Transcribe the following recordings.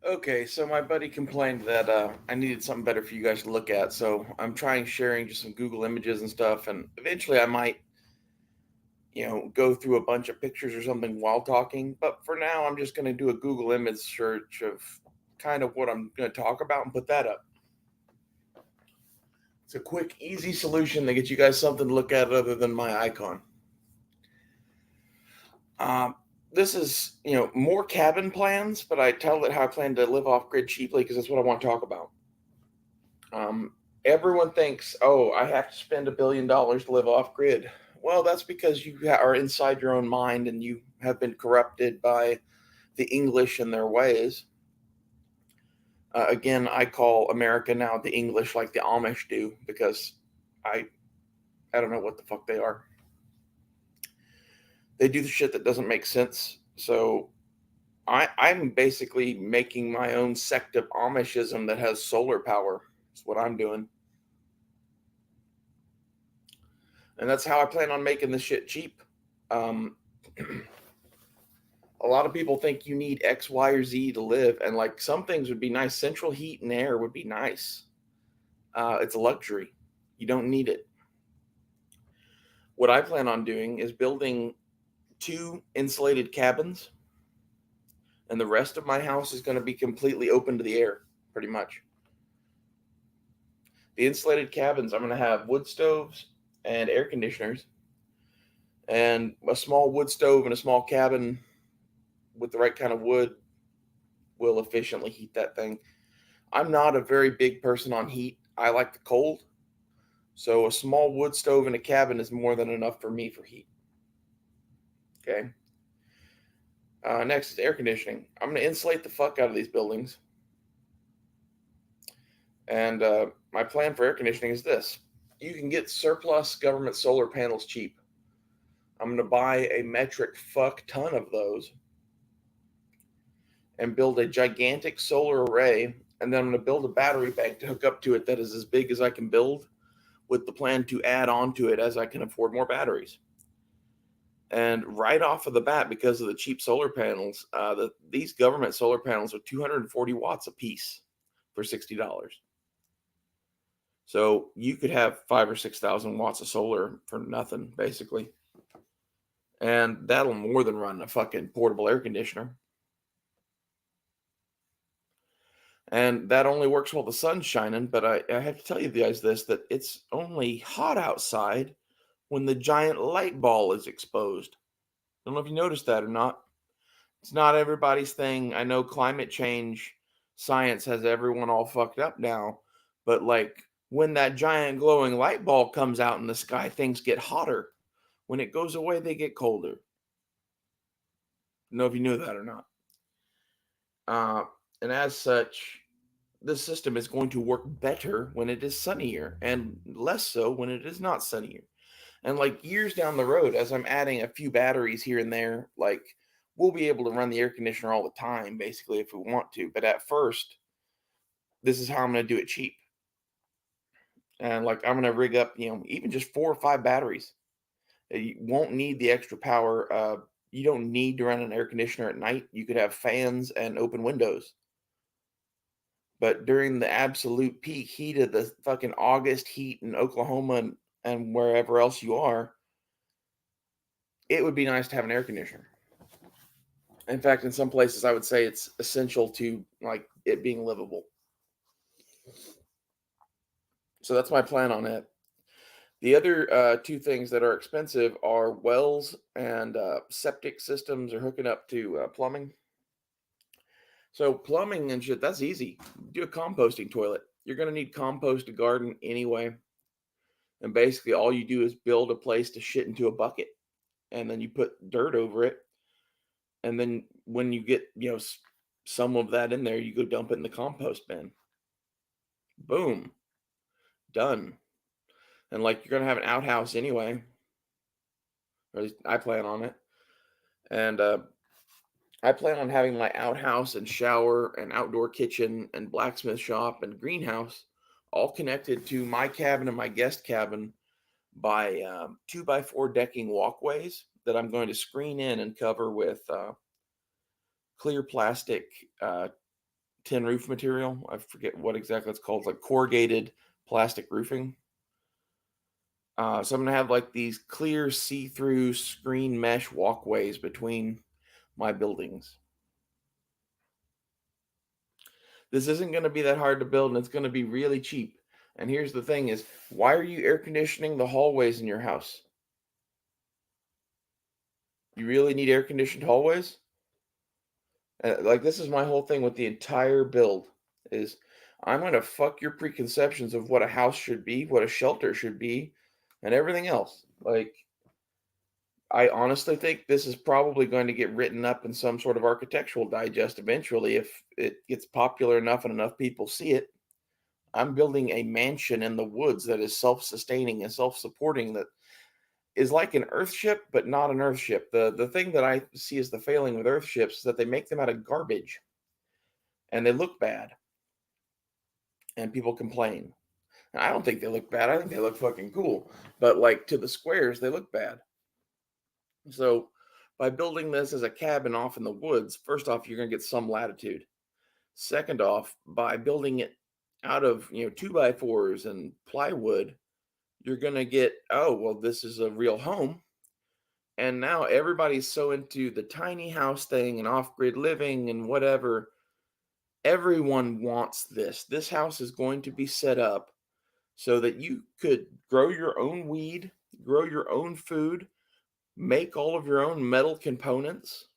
Okay, so my buddy complained that I needed something better for you guys to look at, so I'm trying sharing just some Google images and stuff, and eventually I might, go through a bunch of pictures or something while talking. But for now, I'm just going to do a Google image search of kind of what I'm going to talk about and put that up. It's a quick, easy solution to get you guys something to look at other than my icon. Um, this is, more cabin plans, but I tell it how I plan to live off grid cheaply because that's what I want to talk about. Um, Everyone thinks, oh, I have to spend $1 billion to live off grid. Well, that's because you are inside your own mind and you have been corrupted by the English and their ways. Again, I call America now the English like the Amish do because I I don't know what the fuck they are. They do the shit that doesn't make sense. So I'm basically making my own sect of Amishism that has solar power. That's what I'm doing. And that's how I plan on making this shit cheap. Um, a lot of people think you need X, Y, or Z to live, and like some things would be nice. Central heat and air would be nice. It's a luxury. You don't need it. What I plan on doing is building two insulated cabins, and the rest of my house is going to be completely open to the air, pretty much. The insulated cabins, I'm going to have wood stoves and air conditioners, and a small wood stove and a small cabin with the right kind of wood will efficiently heat that thing. I'm not a very big person on heat. I like the cold. So a small wood stove in a cabin is more than enough for me for heat. Okay. Next is air conditioning. I'm going to insulate the fuck out of these buildings. And my plan for air conditioning is this: you can get surplus government solar panels cheap. I'm going to buy a metric fuck ton of those and build a gigantic solar array. And then I'm going to build a battery bank to hook up to it that is as big as I can build, with the plan to add on to it as I can afford more batteries. And right off of the bat, because of the cheap solar panels, these government solar panels are 240 watts a piece for $60. So you could have 5 or 6 thousand watts of solar for nothing, basically, and that'll more than run a fucking portable air conditioner. And that only works while the sun's shining. But I have to tell you guys this: that it's only hot outside when the giant light ball is exposed. I don't know if you noticed that or not. It's not everybody's thing. I know climate change science has everyone all fucked up now, but like when that giant glowing light ball comes out in the sky, things get hotter. When it goes away, they get colder. I don't know if you knew that or not. Uh, and as such, the system is going to work better when it is sunnier and less so when it is not sunnier. And like years down the road, as I'm adding a few batteries here and there, like we'll be able to run the air conditioner all the time, basically, if we want to. But at first, this is how I'm going to do it cheap. And like I'm going to rig up, even just 4 or 5 batteries. You won't need the extra power. You don't need to run an air conditioner at night. You could have fans and open windows. But during the absolute peak heat of the fucking August heat in Oklahoma and wherever else you are, it would be nice to have an air conditioner. In fact, in some places, I would say it's essential to like it being livable. So that's my plan on it. The other two things that are expensive are wells and septic systems or hooking up to plumbing. So plumbing and shit, that's easy. Do a composting toilet. You're gonna need compost to garden anyway, and basically all you do is build a place to shit into a bucket, and then you put dirt over it, and then when you get some of that in there, you go dump it in the compost bin. Boom, done. And like you're gonna have an outhouse anyway, or at least I plan on it. And I plan on having my outhouse and shower and outdoor kitchen and blacksmith shop and greenhouse all connected to my cabin and my guest cabin by 2x4 decking walkways that I'm going to screen in and cover with clear plastic tin roof material. I forget what exactly it's called. It's like corrugated plastic roofing. So I'm gonna have like these clear see-through screen mesh walkways between my buildings. This isn't gonna be that hard to build, and it's gonna be really cheap. And here's the thing is, why are you air conditioning the hallways in your house? You really need air conditioned hallways? Like, this is my whole thing with the entire build is I'm gonna fuck your preconceptions of what a house should be, what a shelter should be, and everything else. Like, I honestly think this is probably going to get written up in some sort of architectural digest eventually if it gets popular enough and enough people see it. I'm building a mansion in the woods that is self-sustaining and self-supporting that is like an Earthship, but not an Earthship. The thing that I see as the failing with Earthships is that they make them out of garbage and they look bad and people complain. And I don't think they look bad. I think they look fucking cool. But like to the squares, they look bad. So by building this as a cabin off in the woods, first off, you're gonna get some latitude. Second off, by building it out of 2x4s and plywood, you're gonna get, oh well, this is a real home. And now everybody's so into the tiny house thing and off-grid living and whatever. Everyone wants this. This house is going to be set up so that you could grow your own weed, grow your own food, make all of your own metal components,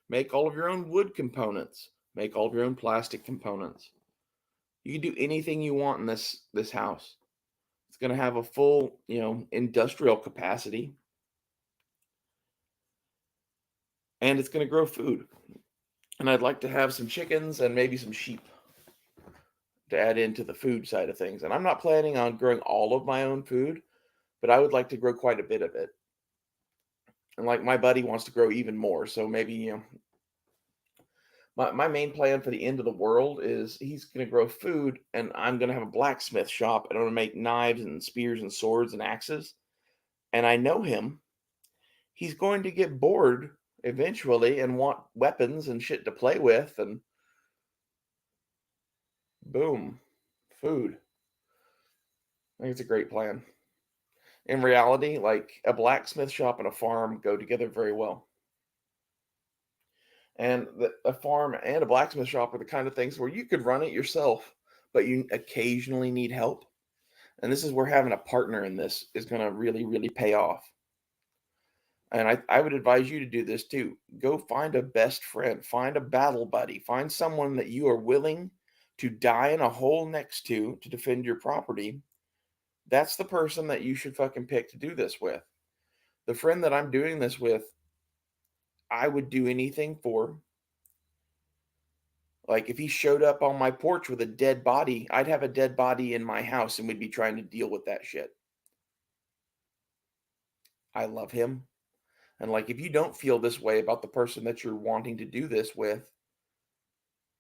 make all of your own wood components, make all of your own plastic components. You can do anything you want in this house. It's going to have a full, industrial capacity, and it's going to grow food. And I'd like to have some chickens and maybe some sheep to add into the food side of things. And I'm not planning on growing all of my own food, but I would like to grow quite a bit of it. And like my buddy wants to grow even more. So maybe, my main plan for the end of the world is he's going to grow food and I'm going to have a blacksmith shop and I'm going to make knives and spears and swords and axes. And I know him. He's going to get bored eventually and want weapons and shit to play with. And boom, food. I think it's a great plan. In reality, like a blacksmith shop and a farm go together very well. And a farm and a blacksmith shop are the kind of things where you could run it yourself, but you occasionally need help. And this is where having a partner in this is going to really, really pay off. And I would advise you to do this too. Go find a best friend, find a battle buddy, find someone that you are willing to die in a hole next to defend your property. That's the person that you should fucking pick to do this with. The friend that I'm doing this with, I would do anything for. Like if he showed up on my porch with a dead body, I'd have a dead body in my house and we'd be trying to deal with that shit. I love him. And like if you don't feel this way about the person that you're wanting to do this with,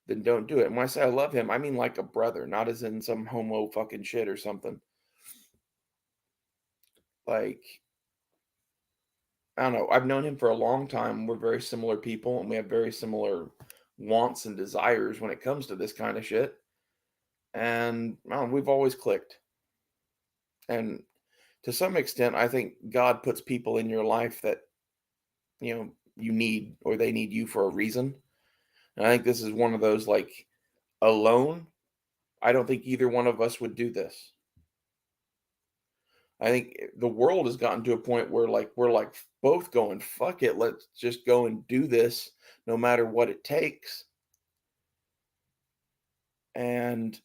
then don't do it. And when I say I love him, I mean like a brother, not as in some homo fucking shit or something. Like, I don't know. I've known him for a long time. We're very similar people and we have very similar wants and desires when it comes to this kind of shit. And we've always clicked. And to some extent, I think God puts people in your life that, you need or they need you for a reason. And I think this is one of those like alone. I don't think either one of us would do this. I think the world has gotten to a point where like we're like both going, fuck it, let's just go and do this no matter what it takes. And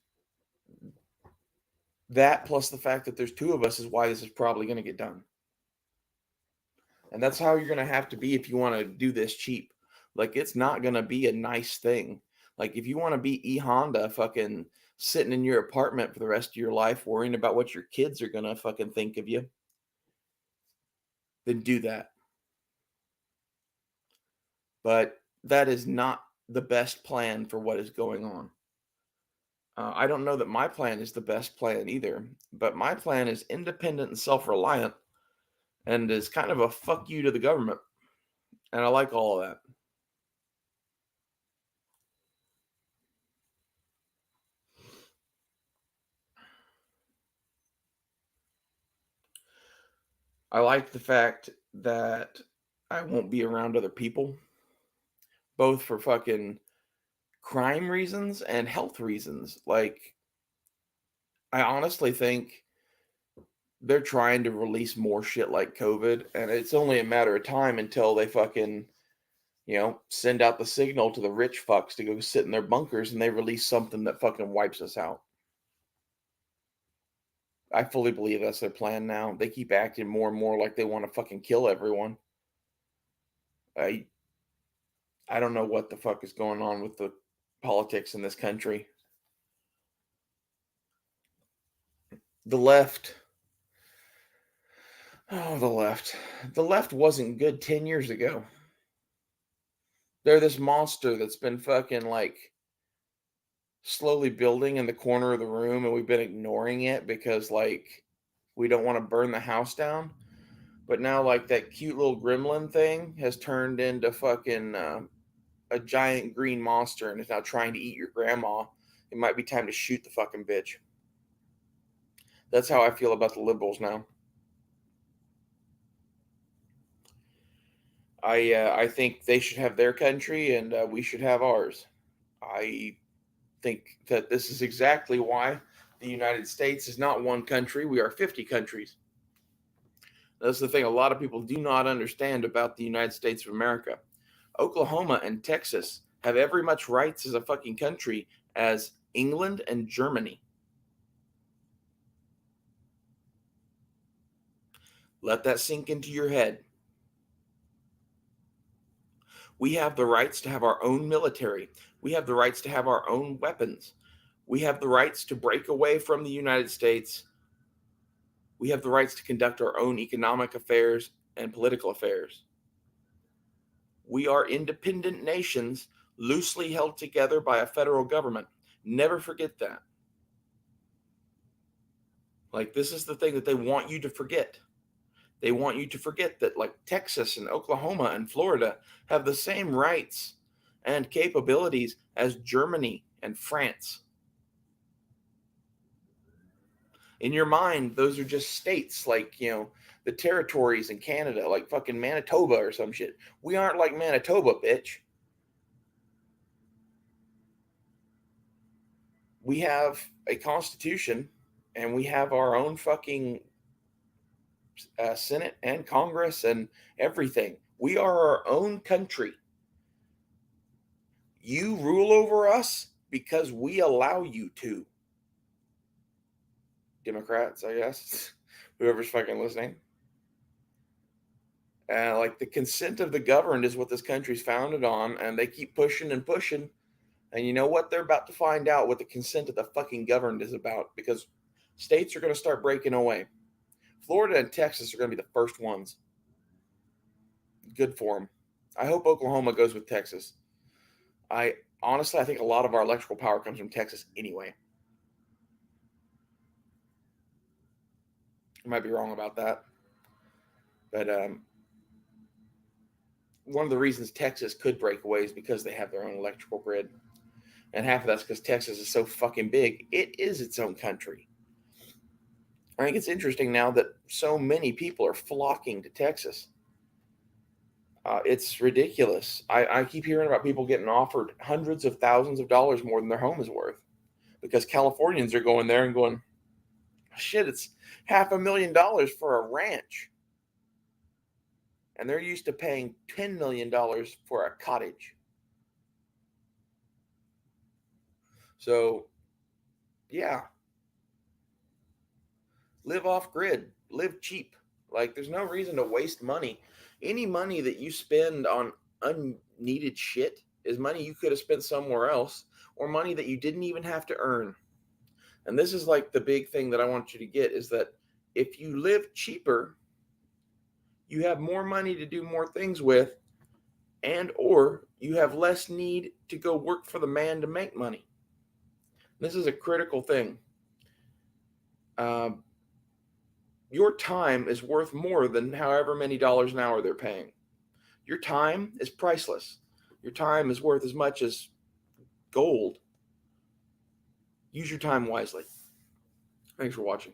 that plus the fact that there's two of us is why this is probably going to get done. And that's how you're going to have to be if you want to do this cheap. Like it's not going to be a nice thing. Like if you want to be E Honda fucking sitting in your apartment for the rest of your life worrying about what your kids are going to fucking think of you, then do that. But that is not the best plan for what is going on. I don't know that my plan is the best plan either, but my plan is independent and self reliant and is kind of a fuck you to the government. And I like all of that. I like the fact that I won't be around other people, both for fucking crime reasons and health reasons. Like, I honestly think they're trying to release more shit like COVID, and it's only a matter of time until they fucking, send out the signal to the rich fucks to go sit in their bunkers and they release something that fucking wipes us out. I fully believe that's their plan now. They keep acting more and more like they want to fucking kill everyone. I I don't know what the fuck is going on with the politics in this country. The left, oh, the left. The left wasn't good 10 years ago. They're this monster that's been fucking like slowly building in the corner of the room and we've been ignoring it because like we don't want to burn the house down. But now like that cute little gremlin thing has turned into fucking a giant green monster and is now trying to eat your grandma. It might be time to shoot the fucking bitch. That's how I feel about the liberals now. I think they should have their country and we should have ours. I think that this is exactly why the United States is not one country. We are 50 countries. That's the thing a lot of people do not understand about the United States of America. Oklahoma and Texas have every much rights as a fucking country as England and Germany. Let that sink into your head. We have the rights to have our own military. We have the rights to have our own weapons. We have the rights to break away from the United States. We have the rights to conduct our own economic affairs and political affairs. We are independent nations loosely held together by a federal government. Never forget that. Like, this is the thing that they want you to forget. They want you to forget that, like, Texas and Oklahoma and Florida have the same rights and capabilities as Germany and France. In your mind, those are just states like, the territories in Canada, like fucking Manitoba or some shit. We aren't like Manitoba, bitch. We have a constitution and we have our own fucking Senate and Congress and everything. We are our own country. You rule over us because we allow you to. Democrats, I guess. Whoever's fucking listening. Like the consent of the governed is what this country's founded on, and they keep pushing and pushing. And you know what? They're about to find out what the consent of the fucking governed is about because states are going to start breaking away. Florida and Texas are going to be the first ones. Good for them. I hope Oklahoma goes with Texas. I honestly, I think a lot of our electrical power comes from Texas anyway. I might be wrong about that. But one of the reasons Texas could break away is because they have their own electrical grid. And half of that's because Texas is so fucking big. It is its own country. I think it's interesting now that so many people are flocking to Texas. It's ridiculous. I keep hearing about people getting offered hundreds of thousands of dollars more than their home is worth because Californians are going there and going, shit, it's $500,000 for a ranch. And they're used to paying $10 million for a cottage. So, yeah, live off grid, live cheap. Like, there's no reason to waste money. Any money that you spend on unneeded shit is money you could have spent somewhere else or money that you didn't even have to earn. And this is like the big thing that I want you to get is that if you live cheaper, you have more money to do more things with, and or you have less need to go work for the man to make money. This is a critical thing. Your time is worth more than however many dollars an hour they're paying. Your time is priceless. Your time is worth as much as gold. Use your time wisely. Thanks for watching.